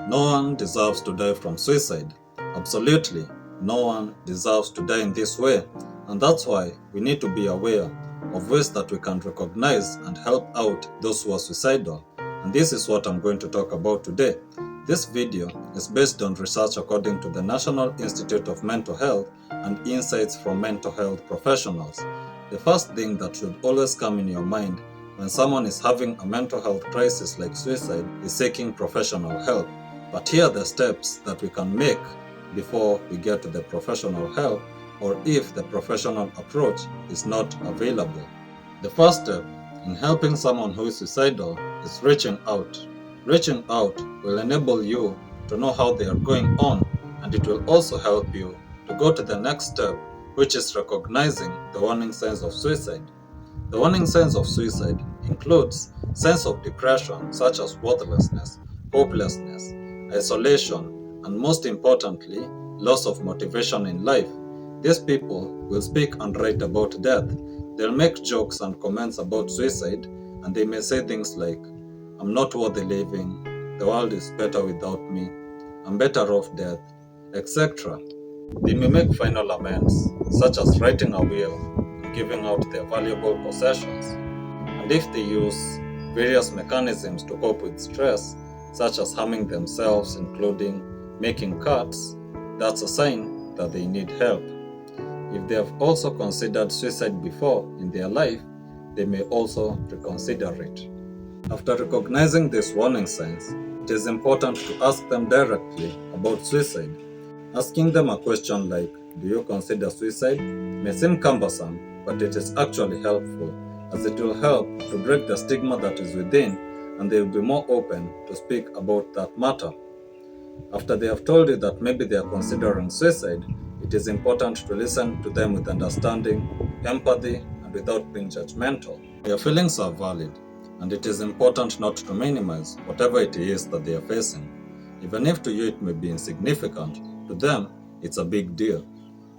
No one deserves to die from suicide. Absolutely, no one deserves to die in this way, and that's why we need to be aware of ways that we can recognize and help out those who are suicidal. And this is what I'm going to talk about today. This video is based on research according to the National Institute of Mental Health and insights from mental health professionals. The first thing that should always come in your mind when someone is having a mental health crisis like suicide is seeking professional help. But here are the steps that we can make before we get to the professional help, or if the professional approach is not available. The first step in helping someone who is suicidal is reaching out. Reaching out will enable you to know how they are going on, and it will also help you to go to the next step, which is recognizing the warning signs of suicide. The warning signs of suicide includes signs of depression such as worthlessness, hopelessness, isolation, and most importantly, loss of motivation in life. These people will speak and write about death. They'll make jokes and comments about suicide, and they may say things like, "I'm not worthy living, the world is better without me, I'm better off dead," etc. They may make final amends, such as writing a will and giving out their valuable possessions. And if they use various mechanisms to cope with stress, such as harming themselves, including making cuts, that's a sign that they need help. If they have also considered suicide before in their life, they may also reconsider it. After recognizing these warning signs, it is important to ask them directly about suicide. Asking them a question like, "Do you consider suicide?" may seem cumbersome, but it is actually helpful, as it will help to break the stigma that is within, and they will be more open to speak about that matter. After they have told you that maybe they are considering suicide, it is important to listen to them with understanding, empathy, and without being judgmental. Their feelings are valid, and it is important not to minimize whatever it is that they are facing. Even if to you it may be insignificant, to them it's a big deal,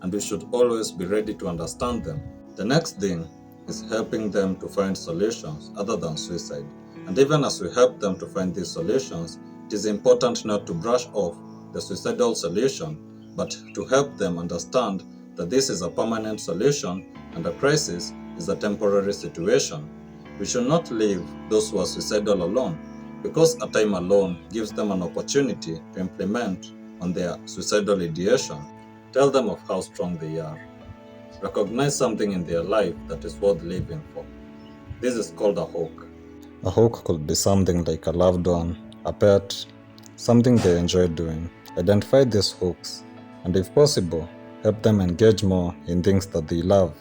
and we should always be ready to understand them. The next thing is helping them to find solutions other than suicide. And even as we help them to find these solutions, it is important not to brush off the suicidal solution, but to help them understand that this is a permanent solution and a crisis is a temporary situation. We should not leave those who are suicidal alone, because a time alone gives them an opportunity to implement on their suicidal ideation. Tell them of how strong they are. Recognize something in their life that is worth living for. This is called a hook. A hook could be something like a loved one, a pet, something they enjoy doing. Identify these hooks, and if possible, help them engage more in things that they love.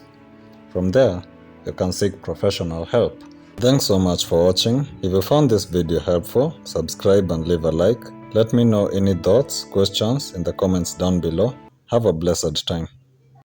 From there, you can seek professional help. Thanks so much for watching. If you found this video helpful, subscribe and leave a like. Let me know any thoughts, questions in the comments down below. Have a blessed time.